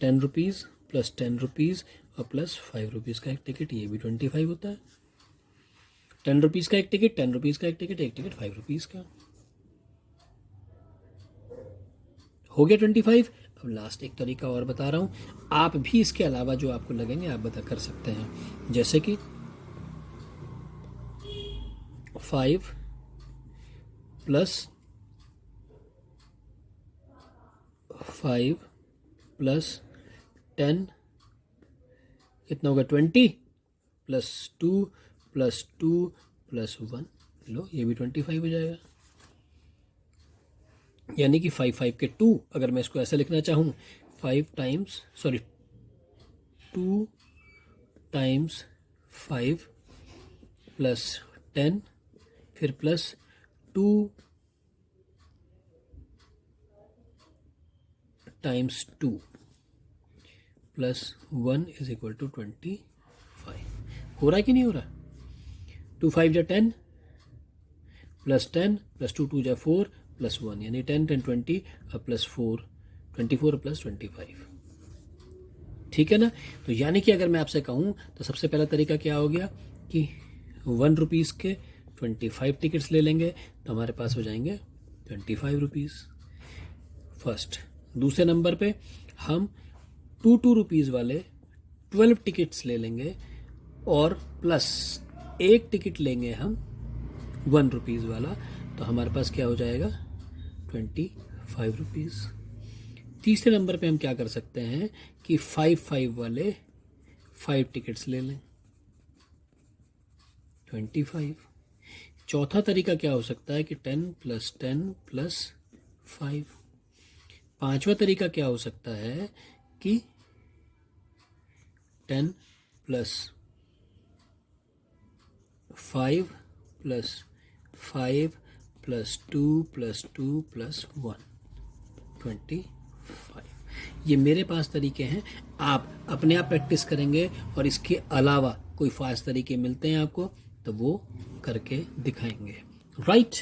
10 रुपीज़ प्लस 10 रुपीज़ और प्लस 5 रुपीज़ का एक टिकट, ये भी 25 होता है। 10 रुपीज़ का एक टिकट, 10 रुपीज़ का एक टिकट 5 रुपीज़ का, हो गया 25। अब लास्ट एक तरीका और बता रहा हूँ, आप भी इसके अलावा जो आपको लगेंगे आप बता कर सकते हैं, जैसे कि 5 प्लस 5 प्लस 10 कितना होगा, 20 प्लस 2 प्लस 2 प्लस 1, लो ये भी 25 हो जाएगा। यानी कि 5 5 के 2, अगर मैं इसको ऐसा लिखना चाहूँ, 2 टाइम्स 5 प्लस 10 फिर plus 2 times 2 plus 1 is equal to 25। हो रहा है कि नहीं हो रहा, 2 5 जा 10 प्लस 10 प्लस 2 2 जा 4 प्लस 1, यानी 10 10 20 प्लस 4 24 प्लस 25, ठीक है ना। तो यानी कि अगर मैं आपसे कहूँ तो सबसे पहला तरीका क्या हो गया कि 1 रुपीज़ के 25 टिकट्स ले लेंगे तो हमारे पास हो जाएंगे 25 रुपीज़ फर्स्ट। दूसरे नंबर पे हम 2 रुपीज़ वाले 12 टिकट्स ले लेंगे और प्लस एक टिकट लेंगे हम 1 रुपीज़ वाला, तो हमारे पास क्या हो जाएगा 25 रुपीज़। तीसरे नंबर पे हम क्या कर सकते हैं कि 5 5 वाले 5 टिकट्स ले लें, 25। चौथा तरीका क्या हो सकता है कि 10 प्लस 10 प्लस 5। पांचवा तरीका क्या हो सकता है कि 10 plus 5 plus 5 plus 2 plus 2 plus 1, 25। ये मेरे पास तरीके हैं, आप अपने आप प्रैक्टिस करेंगे और इसके अलावा कोई फास्ट तरीके मिलते हैं आपको तो वो करके दिखाएंगे, राइट।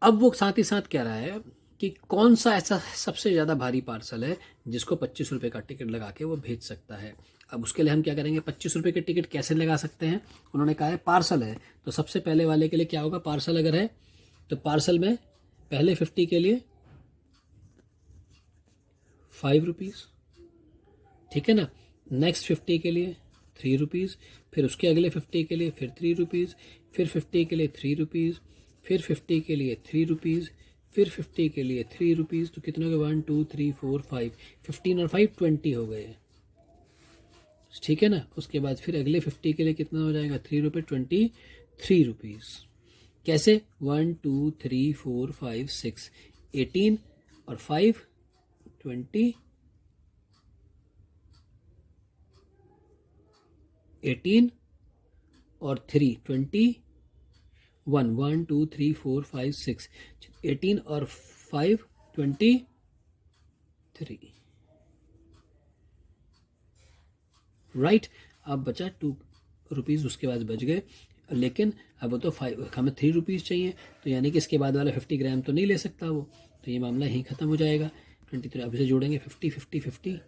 अब वो साथ ही साथ कह रहा है कि कौन सा ऐसा सबसे ज़्यादा भारी पार्सल है जिसको 25 रुपये का टिकट लगा के वो भेज सकता है। अब उसके लिए हम क्या करेंगे, 25 रुपये के टिकट कैसे लगा सकते हैं। उन्होंने कहा है पार्सल है, तो सबसे पहले वाले के लिए क्या होगा, पार्सल अगर है तो पार्सल में पहले 50 के लिए 5 रुपीज़, ठीक है ना। नेक्स्ट 50 के लिए 3 रुपीज़, फिर उसके अगले 50 के लिए फिर 3 रुपीज़, फिर 50 के लिए 3 रुपीज़, फिर 50 के लिए 3 रुपीज़, फिर 50 के लिए 3 रुपीज़। तो कितने हो गए, 1 2 3 4 5, 15 और 5 20 हो गए, ठीक है ना। उसके बाद फिर अगले 50 के लिए कितना हो जाएगा, 3 रुपये 23 रुपीज़। कैसे, 1 2 3 4 5 6 18 और 5 20, 18 और 3 21, 1 2 3 4 5 6, 18 और 5 23, राइट। अब बचा 2 रुपीज़, उसके बाद बच गए, लेकिन अब वो तो 5, हमें 3 रुपीज़ चाहिए, तो यानी कि इसके बाद वाला 50 ग्राम तो नहीं ले सकता वो, तो ये मामला यहीं ख़त्म हो जाएगा। 23 अब इसे जोड़ेंगे, 50 50 50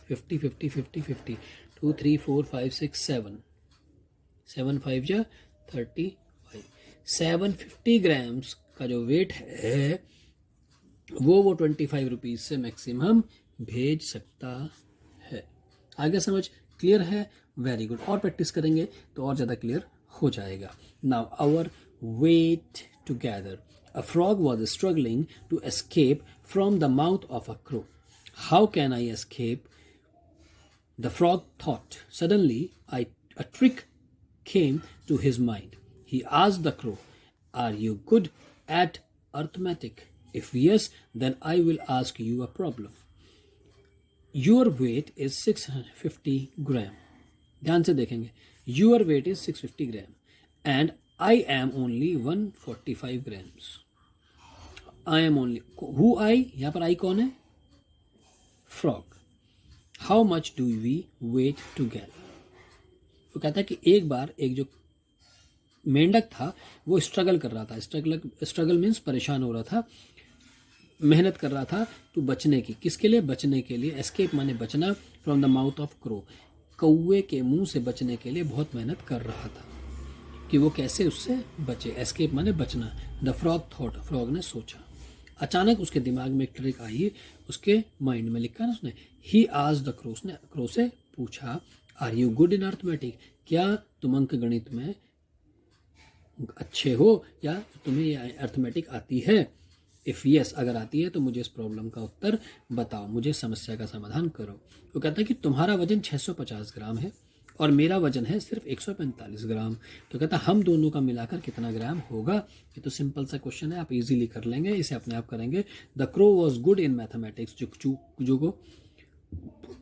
50 50 50 50, 2 3 4 5 6 7 7 5 जा 35, 750 ग्राम्स का जो वेट है वो 25 रुपीज़ से मैक्सिमम भेज सकता है। आगे समझ क्लियर है, वेरी गुड। और प्रैक्टिस करेंगे तो और ज़्यादा क्लियर हो जाएगा। Now our weight together, a frog was struggling to escape from the mouth of a crow. How can I escape? The frog thought. Suddenly, a trick came to his mind. He asked the crow, "Are you good at arithmetic? If yes, then I will ask you a problem. Your weight is 650 gram." ध्यान से देखेंगे, Your weight is 650 gram and I am only 145 grams. I am only, who I? यहाँ पर I कौन है? Frog. How much do we weigh together? वो कहता है कि एक बार एक जो मेंढक था वो स्ट्रगल कर रहा था, स्ट्रगल मीन्स परेशान हो रहा था, मेहनत कर रहा था तो बचने की, किसके लिए, बचने के लिए। एस्केप माने बचना, from the mouth of crow, कौवे के मुंह से बचने के लिए बहुत मेहनत कर रहा था कि वो कैसे उससे बचे। एस्केप माने बचना। द फ्रॉग थॉट, फ्रॉग ने सोचा। अचानक उसके दिमाग में एक ट्रिक आई, उसके माइंड में लिखा ना उसने, ही आस्क्ड द क्रो, उसने क्रो से पूछा, are you good in arithmetic? क्या तुम अंक गणित में अच्छे हो या तुम्हें ये अर्थमेटिक आती है? इफ़ यस, अगर आती है तो मुझे इस प्रॉब्लम का उत्तर बताओ, मुझे समस्या का समाधान करो। वो कहता है कि तुम्हारा वजन 650 ग्राम है और मेरा वजन है सिर्फ 145 ग्राम, तो कहता हम दोनों का मिलाकर कितना ग्राम होगा? ये तो सिंपल सा क्वेश्चन है, आप इजीली कर लेंगे, इसे अपने आप करेंगे। The crow was good in mathematics, जो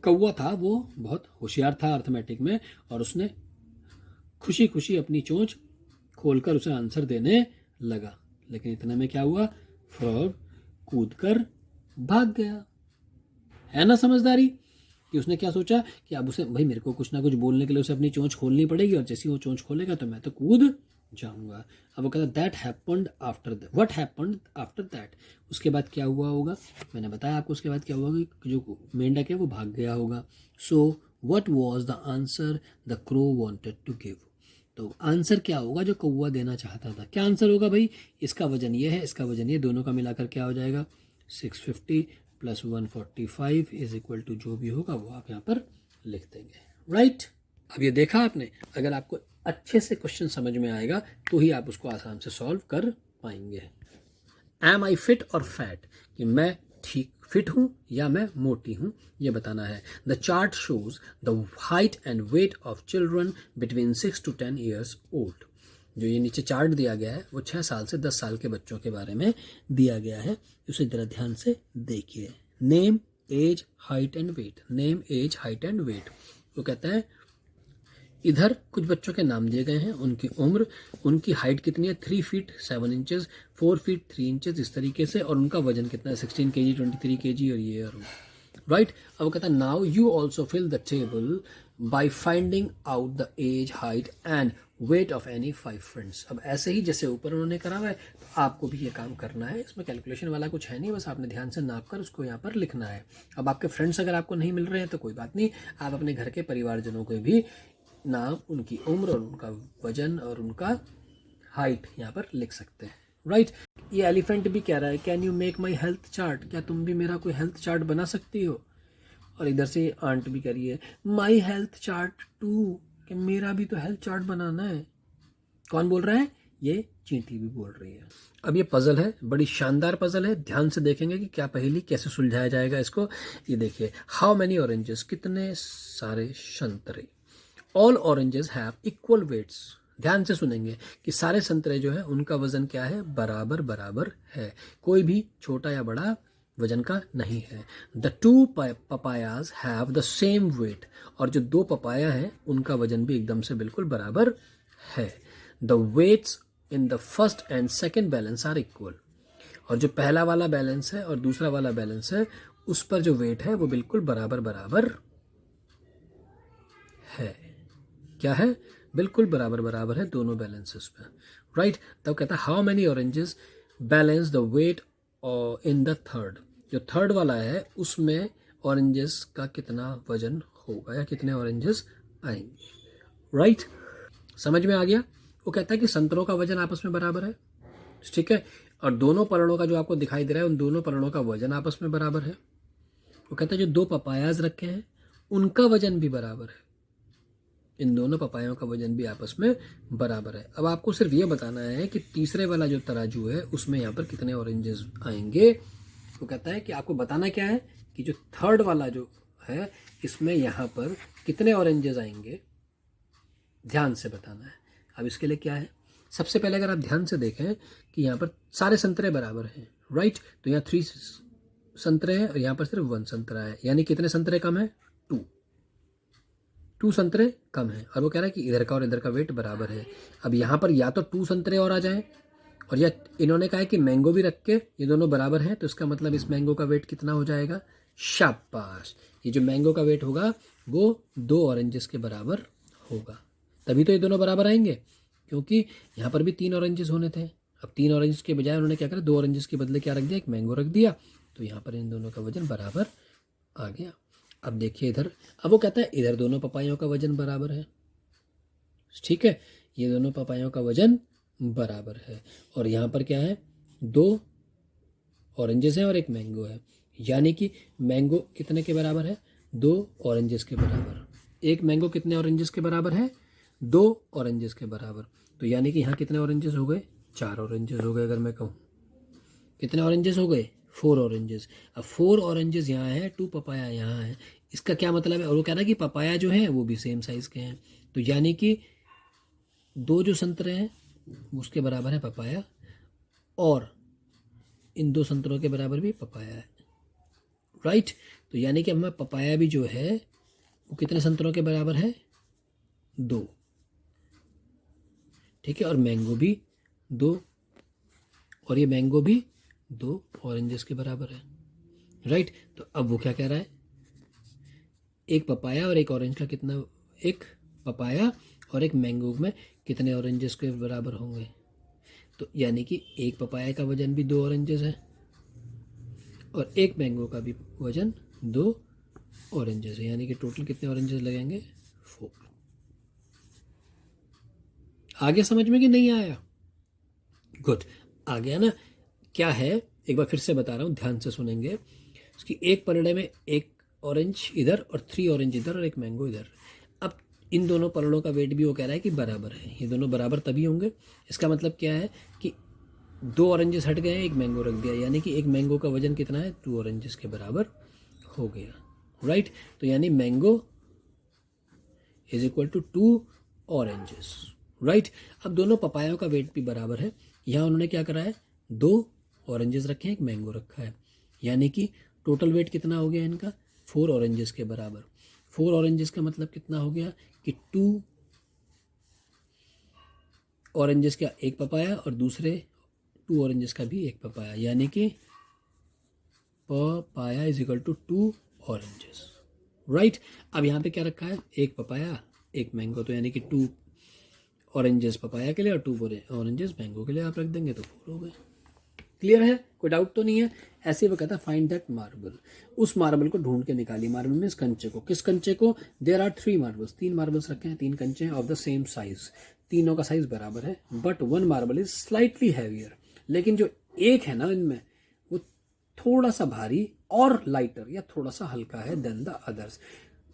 कौवा था वो बहुत होशियार था अर्थमेटिक में, और उसने खुशी खुशी अपनी चोंच खोलकर उसे आंसर देने लगा। लेकिन इतने में क्या हुआ, फ्रॉग कूदकर भाग गया। है ना समझदारी कि उसने क्या सोचा कि अब उसे, भाई मेरे को कुछ ना कुछ बोलने के लिए उसे अपनी चोंच खोलनी पड़ेगी, और जैसे ही वो चोंच खोलेगा तो मैं तो कूद जाऊंगा। अब वो कहता that happened after that, what happened after that, उसके बाद क्या हुआ होगा, मैंने बताया आपको उसके बाद क्या हुआ कि जो मेंढक है वो भाग गया होगा। So what was the answer the crow wanted to give? तो आंसर क्या होगा जो कौवा देना चाहता था? क्या आंसर होगा भाई? इसका वजन ये है, इसका वजन ये, दोनों का मिलाकर क्या हो जाएगा, 650 प्लस 145 इज इक्वल टू जो भी होगा वो आप यहाँ पर लिख देंगे, राइट। अब ये देखा आपने, अगर आपको अच्छे से क्वेश्चन समझ में आएगा तो ही आप उसको आसान से सॉल्व कर पाएंगे। एम आई फिट और फैट, कि मैं ठीक फिट हूँ या मैं मोटी हूँ, ये बताना है। The chart shows the height and weight of children between 6 to 10 years old. जो ये नीचे चार्ट दिया गया है वो 6 साल से 10 साल के बच्चों के बारे में दिया गया है, उसे जरा ध्यान से देखिए। Name, age, height and weight. Name, age, height and weight. वो कहता है इधर कुछ बच्चों के नाम दिए गए हैं, उनकी उम्र, उनकी हाइट कितनी है, 3 feet 7 inches, 4 feet 3 inches, इस तरीके से, और उनका वजन कितना है, 16 kg, 23 kg, और ये राइट। अब वो कहता है now you also fill the table by finding out the age, height and weight of any 5 friends. अब ऐसे ही जैसे ऊपर उन्होंने करा हुआ है तो आपको भी ये काम करना है। इसमें कैलकुलेशन वाला कुछ है नहीं, बस आपने ध्यान से नाप कर उसको यहाँ पर लिखना है। अब आपके फ्रेंड्स अगर आपको नहीं मिल रहे हैं तो कोई बात नहीं, आप अपने घर के परिवारजनों को भी नाम, उनकी उम्र और उनका वजन और उनका हाइट यहाँ पर लिख सकते हैं, राइट। ये एलिफेंट भी कह रहा है can you make my health chart, क्या तुम भी मेरा कोई हेल्थ चार्ट बना सकती हो। और इधर से आंट भी कह रही है माई हेल्थ चार्ट टू, कि मेरा भी तो हेल्थ चार्ट बनाना है। कौन बोल रहा है, ये चींटी भी बोल रही है। अब ये पजल है, बड़ी शानदार पजल है, ध्यान से देखेंगे कि क्या पहेली कैसे सुलझाया जाएगा इसको। ये देखिए, हाउ मैनी ऑरेंजेस, कितने सारे संतरे, all oranges have equal weights. ध्यान से सुनेंगे कि सारे संतरे जो है उनका वजन क्या है, बराबर बराबर है, कोई भी छोटा या बड़ा वजन का नहीं है। The two papayas have the same weight, और जो दो पपाया हैं उनका वजन भी एकदम से बिल्कुल बराबर है। The weights in the first and second balance are equal, और जो पहला वाला बैलेंस है और दूसरा वाला बैलेंस है उस पर जो वेट है वो बिल्कुल बराबर बराबर है। क्या है, बिल्कुल बराबर बराबर है दोनों बैलेंसेस पे, राइट। तब कहता है how many oranges balance the weight in the third, जो थर्ड वाला है उसमें ऑरेंजेस का कितना वजन होगा या कितने ऑरेंजेस आएंगे, राइट। समझ में आ गया। वो कहता है कि संतरों का वजन आपस में बराबर है, ठीक है, और दोनों पलड़ों का जो आपको दिखाई दे रहा है उन दोनों पलड़ों का वजन आपस में बराबर है। वो कहता है जो दो पपायाज रखे हैं उनका वजन भी बराबर है, इन दोनों पपायों का वजन भी आपस में बराबर है। अब आपको सिर्फ ये बताना है कि तीसरे वाला जो तराजू है उसमें यहाँ पर कितने ऑरेंजेस आएंगे। वो कहता है कि आपको बताना क्या है कि जो थर्ड वाला जो है इसमें यहाँ पर कितने ऑरेंजेस आएंगे, ध्यान से बताना है। अब इसके लिए क्या है, सबसे पहले अगर आप ध्यान से देखें कि यहाँ पर सारे संतरे बराबर हैं, राइट। तो यहाँ 3 संतरे हैं और यहाँ पर सिर्फ 1 संतरा है, यानी कितने संतरे कम है, 2 संतरे कम है। और वो कह रहा है कि इधर का और इधर का वेट बराबर है। अब यहाँ पर या तो 2 संतरे और आ जाएं, और या इन्होंने कहा है कि मैंगो भी रख के ये दोनों बराबर हैं, तो इसका मतलब इस मैंगो का वेट कितना हो जाएगा, शाबाश, ये जो मैंगो का वेट होगा वो 2 ऑरेंजेस के बराबर होगा। तभी तो ये दोनों बराबर आएंगे, क्योंकि यहाँ पर भी 3 ऑरेंजेस होने थे। अब 3 ऑरेंजेस के बजाय उन्होंने क्या करा, 2 ऑरेंजेस के बदले क्या रख दिया, एक मैंगो रख दिया, तो यहाँ पर इन दोनों का वजन बराबर आ गया। अब देखिए इधर, अब वो कहता है इधर दोनों पपाइयों का वजन बराबर है, ठीक है, ये दोनों पपाइयों का वजन बराबर है। और यहाँ पर क्या है, 2 ऑरेंजेस हैं और एक मैंगो है, यानी कि मैंगो कितने के बराबर है, 2 ऑरेंजेस के बराबर। एक मैंगो कितने ऑरेंजेस के बराबर है, 2 ऑरेंजेस के बराबर। तो यानी कि यहाँ कितने ऑरेंजेस हो गए, 4 ऑरेंजेस हो गए। अगर मैं कहूँ कितने ऑरेंजेस हो गए, 4 ऑरेंजेस। अब 4 ऑरेंजेस यहाँ है, 2 पपाया यहाँ है, इसका क्या मतलब है। और वो कह रहा है कि पपाया जो है वो भी सेम साइज के हैं, तो यानी कि 2 जो संतरे हैं उसके बराबर है पपाया, और इन 2 संतरों के बराबर भी पपाया है, राइट। तो यानी कि हमें पपाया भी जो है वो कितने संतरों के बराबर है, 2, ठीक है, और मैंगो भी 2, और ये मैंगो भी 2 ऑरेंजेस के बराबर है, राइट। तो अब वो क्या कह रहा है, एक पपाया और एक ऑरेंज का कितना, एक पपाया और एक मैंगो में कितने ऑरेंजेस के बराबर होंगे। तो यानी कि एक पपाया का वजन भी 2 ऑरेंजेस है और एक मैंगो का भी वजन 2 ऑरेंजेस है, यानी कि टोटल कितने ऑरेंजेस लगेंगे, 4। आगे समझ में कि नहीं आया, गुड, आ गया ना। क्या है, एक बार फिर से बता रहा हूँ, ध्यान से सुनेंगे। उसकी एक पलड़े में एक ऑरेंज इधर और 3 ऑरेंज इधर और एक मैंगो इधर। अब इन दोनों पलड़ों का वेट भी वो कह रहा है कि बराबर है, ये दोनों बराबर तभी होंगे। इसका मतलब क्या है कि 2 ऑरेंजेस हट गए, एक मैंगो रख दिया, यानी कि एक मैंगो का वजन कितना है, 2 ऑरेंजेस के बराबर हो गया, राइट। तो यानी mango is equal to 2 oranges, right. अब दोनों पपायों का वेट भी बराबर है। यहाँ उन्होंने क्या करा है, 2 ऑरेंजेस रखे हैं, एक मैंगो रखा है, यानी कि टोटल वेट कितना हो गया इनका, 4 ऑरेंजेस के बराबर। 4 ऑरेंजेस का मतलब कितना हो गया कि 2 ऑरेंजेस का एक पपाया और दूसरे 2 ऑरेंजेस का भी एक पपाया, यानी कि papaya is equal to 2 oranges, right. अब यहाँ पे क्या रखा है, एक पपाया एक मैंगो, तो यानी कि 2 ऑरेंजेस पपाया के लिए और 2 ऑरेंजेस मैंगो के लिए आप रख देंगे तो 4 हो गए। क्लियर है, कोई डाउट तो नहीं है। ऐसे वो कहता है फाइंड दैट मार्बल, उस मार्बल को ढूंढ के निकालिए। मार्बल में इस कंचे को, किस कंचे को? देयर आर 3 मार्बल्स, 3 मार्बल्स रखे हैं, 3 कंचे हैं ऑफ द सेम साइज, तीनों का साइज बराबर है, but 1 marble is slightly heavier, लेकिन जो एक है ना इनमें वो थोड़ा सा भारी और लाइटर या थोड़ा सा हल्का है देन द अदर्स।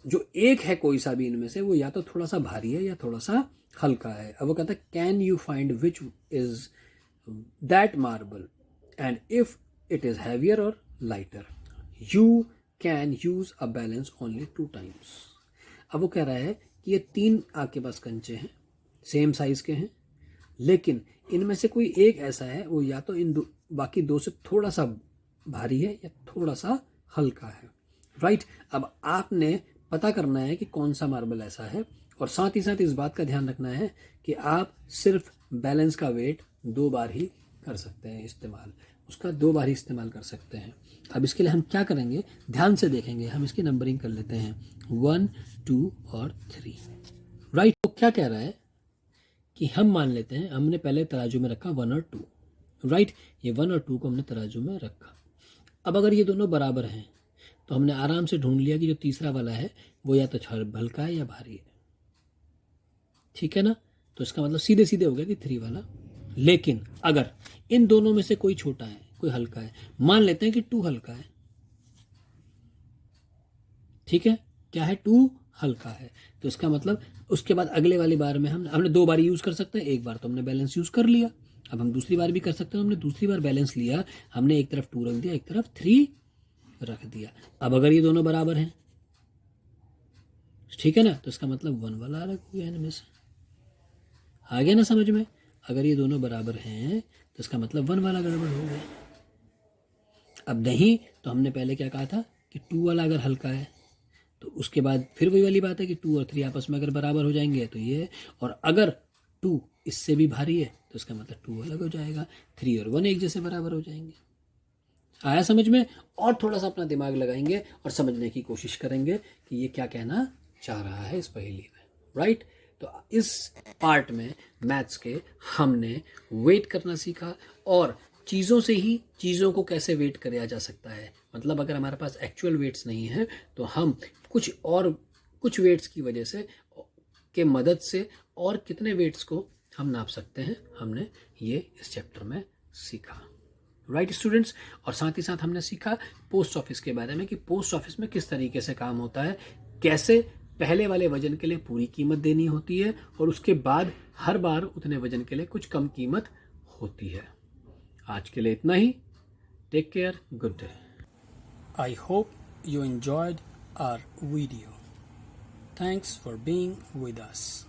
जो एक है कोई सा भी इनमें से वो या तो थोड़ा सा भारी है या थोड़ा सा हल्का है। अब वो कहता है can you find which is that marble and if it is heavier or lighter you can use a balance only 2 times। अब वो कह रहा है कि ये 3 आपके पास कंचे हैं, सेम साइज के हैं, लेकिन इनमें से कोई एक ऐसा है वो या तो बाकी 2 से थोड़ा सा भारी है या थोड़ा सा हल्का है, राइट। अब आपने पता करना है कि कौन सा मार्बल ऐसा है, और साथ ही साथ इस बात का ध्यान रखना है कि आप सिर्फ बैलेंस का वेट 2 बार ही कर सकते हैं इस्तेमाल, उसका 2 बार ही इस्तेमाल कर सकते हैं। अब इसके लिए हम क्या करेंगे, ध्यान से देखेंगे, हम इसकी नंबरिंग कर लेते हैं 1 2 और 3, राइट। तो क्या कह रहा है कि हम मान लेते हैं हमने पहले तराजू में रखा 1 और 2, राइट। ये 1 और 2 को हमने तराजू में रखा। अब अगर ये दोनों बराबर हैं तो हमने आराम से ढूंढ लिया कि जो तीसरा वाला है वो या तो हल्का है या भारी है, ठीक है ना। तो इसका मतलब सीधे सीधे हो गया कि 3 वाला। लेकिन अगर इन दोनों में से कोई छोटा है कोई हल्का है, मान लेते हैं कि 2 हल्का है, ठीक है, क्या है 2 हल्का है, तो इसका मतलब उसके बाद अगले वाली बार में हमने 2 बार यूज कर सकते हैं, एक बार तो हमने बैलेंस यूज कर लिया, अब हम दूसरी बार भी कर सकते हैं। हमने दूसरी बार बैलेंस लिया, हमने एक तरफ 2 रख दिया एक तरफ 3 रख दिया। अब अगर ये दोनों बराबर हैं, ठीक है ना, तो इसका मतलब 1 वाला अलग हो गया इनमें से, आ गया ना समझ में। अगर ये दोनों बराबर हैं तो इसका मतलब 1 वाला गड़बड़ हो गया। अब नहीं तो हमने पहले क्या कहा था कि 2 वाला अगर हल्का है तो उसके बाद फिर वही वाली बात है कि 2 और 3 आपस में अगर बराबर हो जाएंगे तो ये है, और अगर 2 इससे भी भारी है तो इसका मतलब 2 अलग हो जाएगा, 3 और 1 एक जैसे बराबर हो जाएंगे। आया समझ में। और थोड़ा सा अपना दिमाग लगाएंगे और समझने की कोशिश करेंगे कि ये क्या कहना चाह रहा है इस पहेली में, राइट। तो इस पार्ट में मैथ्स के हमने वेट करना सीखा और चीज़ों से ही चीज़ों को कैसे वेट किया जा सकता है। मतलब अगर हमारे पास एक्चुअल वेट्स नहीं है तो हम कुछ वेट्स की वजह से के मदद से और कितने वेट्स को हम नाप सकते हैं, हमने ये इस चैप्टर में सीखा, राइट स्टूडेंट्स। और साथ ही साथ हमने सीखा पोस्ट ऑफिस के बारे में कि पोस्ट ऑफिस में किस तरीके से काम होता है, कैसे पहले वाले वजन के लिए पूरी कीमत देनी होती है और उसके बाद हर बार उतने वजन के लिए कुछ कम कीमत होती है। आज के लिए इतना ही। Take care, good day. I hope you enjoyed our video. Thanks for being with us.